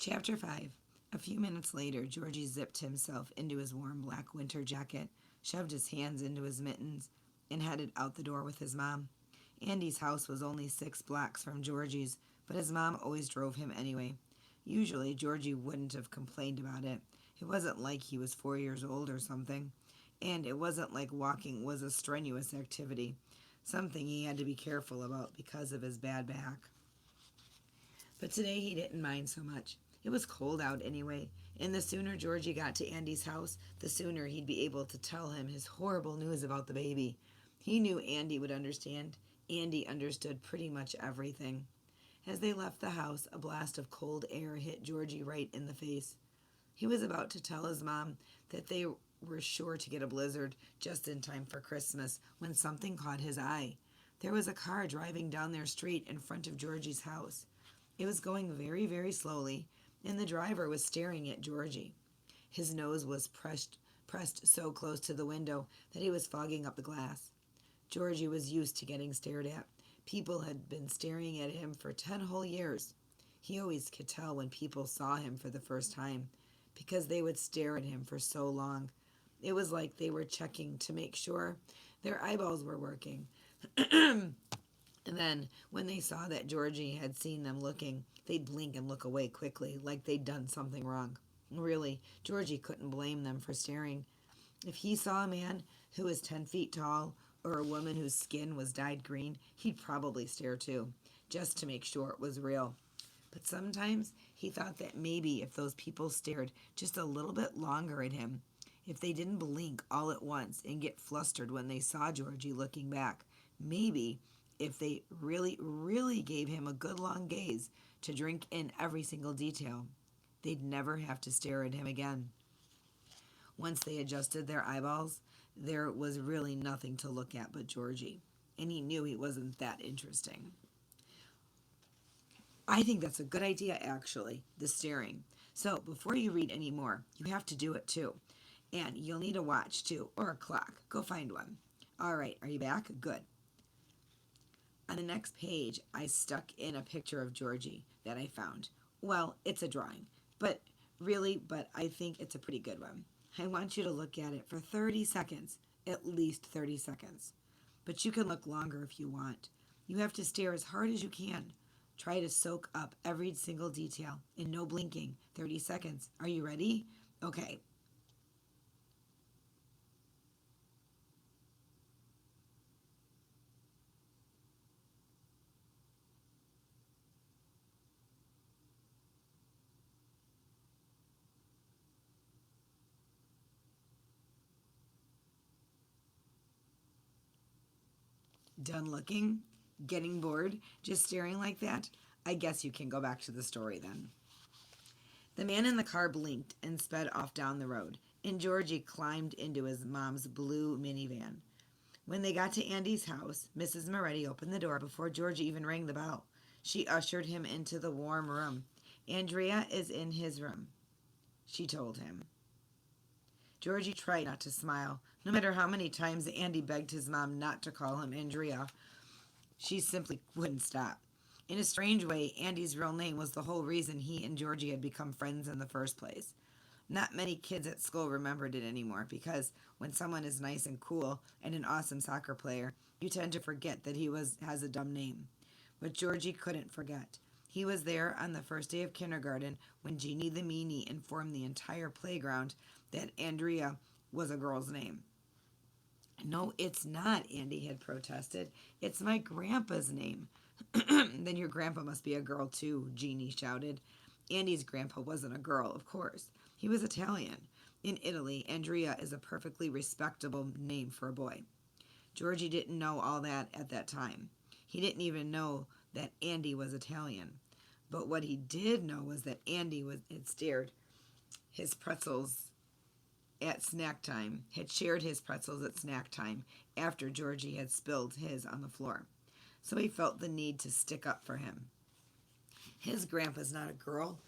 Chapter 5. A few minutes later, Georgie zipped himself into his warm black winter jacket, shoved his hands into his mittens, and headed out the door with his mom. Andy's house was only 6 blocks from Georgie's, but his mom always drove him anyway. Usually, Georgie wouldn't have complained about it. It wasn't like he was 4 years old or something. And it wasn't like walking was a strenuous activity, something he had to be careful about because of his bad back. But today he didn't mind so much. It was cold out anyway, and the sooner Georgie got to Andy's house, the sooner he'd be able to tell him his horrible news about the baby. He knew Andy would understand. Andy understood pretty much everything. As they left the house, a blast of cold air hit Georgie right in the face. He was about to tell his mom that they were sure to get a blizzard just in time for Christmas when something caught his eye. There was a car driving down their street in front of Georgie's house. It was going very, very slowly, and the driver was staring at Georgie. His nose was pressed so close to the window that he was fogging up the glass. Georgie was used to getting stared at. People had been staring at him for 10 whole years. He always could tell when people saw him for the first time, because they would stare at him for so long. It was like they were checking to make sure their eyeballs were working. And then, when they saw that Georgie had seen them looking, they'd blink and look away quickly, like they'd done something wrong. Really, Georgie couldn't blame them for staring. If he saw a man who was 10 feet tall or a woman whose skin was dyed green, he'd probably stare too, just to make sure it was real. But sometimes he thought that maybe if those people stared just a little bit longer at him, if they didn't blink all at once and get flustered when they saw Georgie looking back, maybe if they really, really gave him a good long gaze to drink in every single detail, they'd never have to stare at him again. Once they adjusted their eyeballs, there was really nothing to look at but Georgie, and he knew he wasn't that interesting. I think that's a good idea, actually, the staring. So, before you read any more, you have to do it too. And you'll need a watch too, or a clock. Go find one. All right, are you back? Good. On the next page, I stuck in a picture of Georgie that I found. Well, it's a drawing, but I think it's a pretty good one. I want you to look at it for 30 seconds, at least 30 seconds. But you can look longer if you want. You have to stare as hard as you can. Try to soak up every single detail and no blinking. 30 seconds. Are you ready? Okay. Done looking? Getting bored? Just staring like that? I guess you can go back to the story then. The man in the car blinked and sped off down the road, and Georgie climbed into his mom's blue minivan. When they got to Andy's house, Mrs. Moretti opened the door before Georgie even rang the bell. She ushered him into the warm room. Andrea is in his room, she told him. Georgie tried not to smile. No matter how many times Andy begged his mom not to call him Andrea, she simply wouldn't stop. In a strange way, Andy's real name was the whole reason he and Georgie had become friends in the first place. Not many kids at school remembered it anymore because when someone is nice and cool and an awesome soccer player, you tend to forget that has a dumb name. But Georgie couldn't forget. He was there on the first day of kindergarten when Jeannie the Meanie informed the entire playground that Andrea was a girl's name. No, it's not, Andy had protested. It's my grandpa's name. Then your grandpa must be a girl too, Jeannie shouted. Andy's grandpa wasn't a girl, of course. He was Italian. In Italy, Andrea is a perfectly respectable name for a boy. Georgie didn't know all that at that time. He didn't even know that Andy was Italian. But what he did know was that had stared his pretzels at snack time, had shared his pretzels at snack time after Georgie had spilled his on the floor. So he felt the need to stick up for him. His grandpa's not a girl.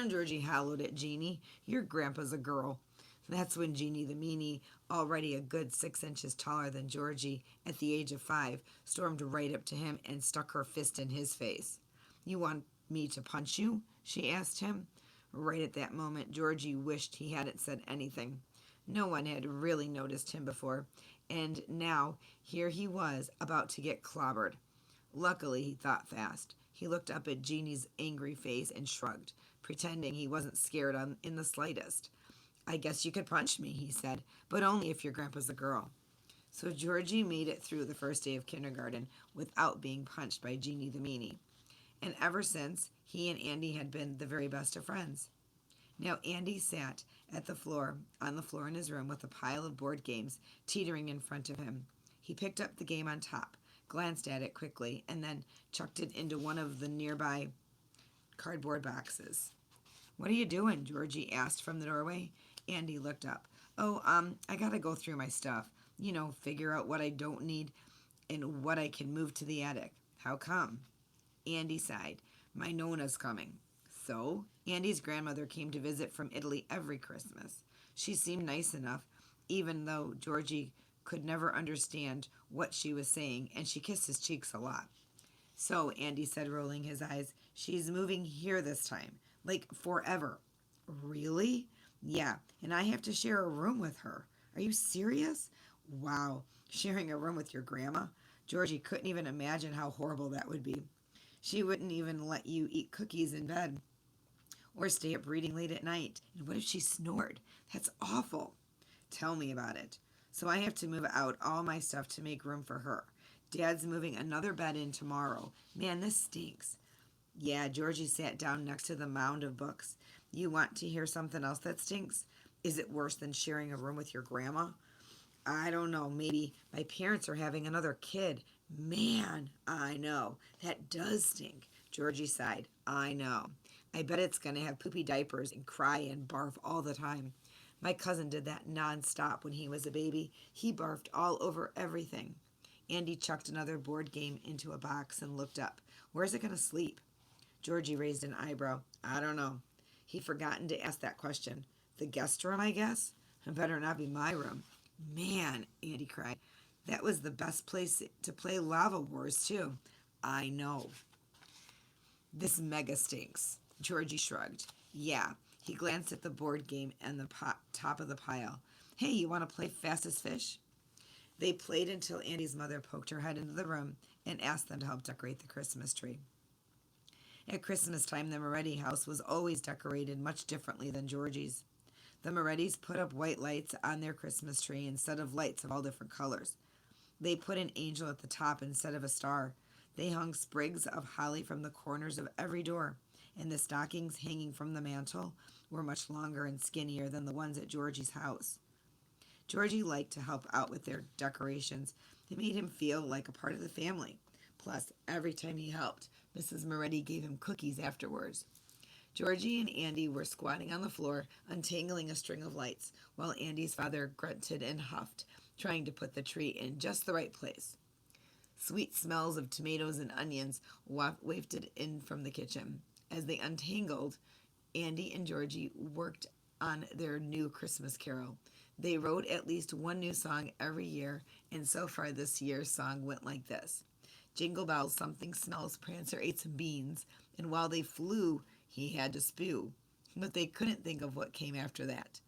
Georgie howled at Jeannie. Your grandpa's a girl. That's when Jeannie the Meanie, already a good 6 inches taller than Georgie at the age of 5, stormed right up to him and stuck her fist in his face. You want me to punch you? she asked him. Right at that moment, Georgie wished he hadn't said anything. No one had really noticed him before, and now here he was about to get clobbered. Luckily, he thought fast. He looked up at Jeannie's angry face and shrugged, pretending he wasn't scared in the slightest. I guess you could punch me, he said, but only if your grandpa's a girl. So Georgie made it through the first day of kindergarten without being punched by Jeannie the meanie. And ever since, he and Andy had been the very best of friends. Now Andy sat on the floor in his room with a pile of board games teetering in front of him. He picked up the game on top, glanced at it quickly, and then chucked it into one of the nearby cardboard boxes. What are you doing? Georgie asked from the doorway. Andy looked up. Oh, I gotta go through my stuff. Figure out what I don't need and what I can move to the attic. How come? Andy sighed. My Nona's coming. So, Andy's grandmother came to visit from Italy every Christmas. She seemed nice enough, even though Georgie could never understand what she was saying, and she kissed his cheeks a lot. So, Andy said, rolling his eyes, she's moving here this time. Like forever. Really? Yeah, and I have to share a room with her. Are you serious? Wow, sharing a room with your grandma? Georgie couldn't even imagine how horrible that would be. She wouldn't even let you eat cookies in bed or stay up reading late at night. And what if she snored? That's awful. Tell me about it. So I have to move out all my stuff to make room for her. Dad's moving another bed in tomorrow. Man, this stinks. Yeah, Georgie sat down next to the mound of books. You want to hear something else that stinks? Is it worse than sharing a room with your grandma? I don't know. Maybe my parents are having another kid. Man, I know. That does stink. Georgie sighed. I know. I bet it's going to have poopy diapers and cry and barf all the time. My cousin did that nonstop when he was a baby. He barfed all over everything. Andy chucked another board game into a box and looked up. Where's it going to sleep? Georgie raised an eyebrow. I don't know. He'd forgotten to ask that question. The guest room, I guess? It better not be my room. Man, Andy cried. That was the best place to play Lava Wars, too. I know. This mega stinks. Georgie shrugged. Yeah. He glanced at the board game and the top of the pile. Hey, you want to play Fastest Fish? They played until Andy's mother poked her head into the room and asked them to help decorate the Christmas tree. At Christmas time, the Moretti house was always decorated much differently than Georgie's. The Morettis put up white lights on their Christmas tree instead of lights of all different colors. They put an angel at the top instead of a star. They hung sprigs of holly from the corners of every door, and the stockings hanging from the mantel were much longer and skinnier than the ones at Georgie's house. Georgie liked to help out with their decorations. It made him feel like a part of the family. Plus, every time he helped, Mrs. Moretti gave him cookies afterwards. Georgie and Andy were squatting on the floor, untangling a string of lights, while Andy's father grunted and huffed, trying to put the tree in just the right place. Sweet smells of tomatoes and onions wafted in from the kitchen. As they untangled, Andy and Georgie worked on their new Christmas carol. They wrote at least one new song every year, and so far this year's song went like this. Jingle bells, something smells, Prancer ate some beans, and while they flew, he had to spew. But they couldn't think of what came after that.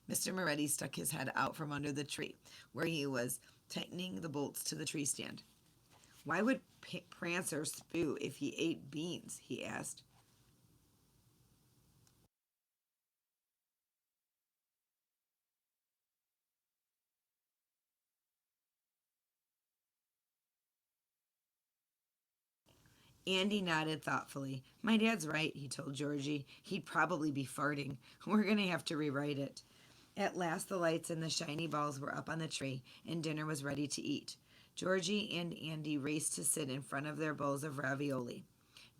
Mr. Moretti stuck his head out from under the tree, where he was tightening the bolts to the tree stand. Why would Prancer spew if he ate beans? He asked. Andy nodded thoughtfully. My dad's right, he told Georgie. He'd probably be farting. We're going to have to rewrite it. At last, the lights and the shiny balls were up on the tree, and dinner was ready to eat. Georgie and Andy raced to sit in front of their bowls of ravioli.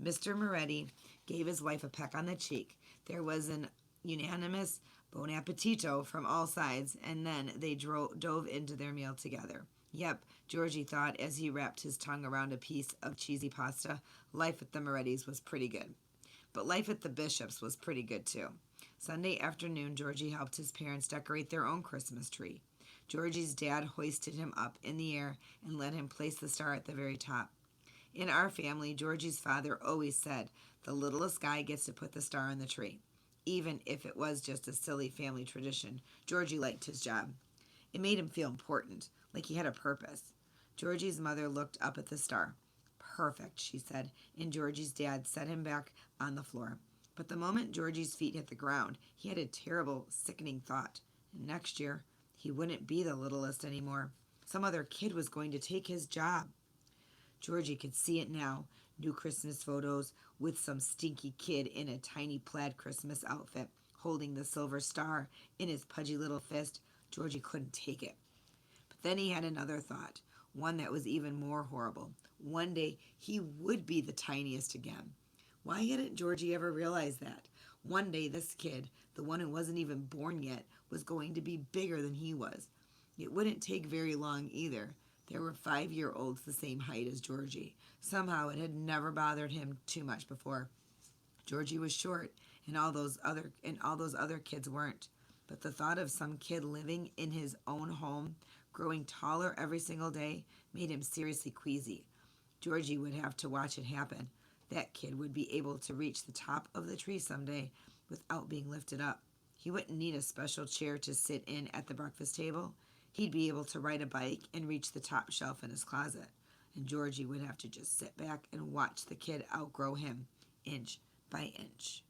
Mr. Moretti gave his wife a peck on the cheek. There was an unanimous bon appetito from all sides, and then they dove into their meal together. Yep, Georgie thought as he wrapped his tongue around a piece of cheesy pasta, life at the Morettis was pretty good. But life at the Bishops was pretty good too. Sunday afternoon, Georgie helped his parents decorate their own Christmas tree. Georgie's dad hoisted him up in the air and let him place the star at the very top. In our family, Georgie's father always said, the littlest guy gets to put the star on the tree. Even if it was just a silly family tradition, Georgie liked his job. It made him feel important, like he had a purpose. Georgie's mother looked up at the star. Perfect, she said, and Georgie's dad set him back on the floor. But the moment Georgie's feet hit the ground, he had a terrible, sickening thought. Next year, he wouldn't be the littlest anymore. Some other kid was going to take his job. Georgie could see it now. New Christmas photos with some stinky kid in a tiny plaid Christmas outfit, holding the silver star in his pudgy little fist. Georgie couldn't take it. But then he had another thought, one that was even more horrible. One day he would be the tiniest again. Why hadn't Georgie ever realized that? One day this kid, the one who wasn't even born yet, was going to be bigger than he was. It wouldn't take very long either. There were 5-year-olds the same height as Georgie. Somehow it had never bothered him too much before. Georgie was short, and all those other kids weren't. But the thought of some kid living in his own home, growing taller every single day, made him seriously queasy. Georgie would have to watch it happen. That kid would be able to reach the top of the tree someday without being lifted up. He wouldn't need a special chair to sit in at the breakfast table. He'd be able to ride a bike and reach the top shelf in his closet. And Georgie would have to just sit back and watch the kid outgrow him, inch by inch.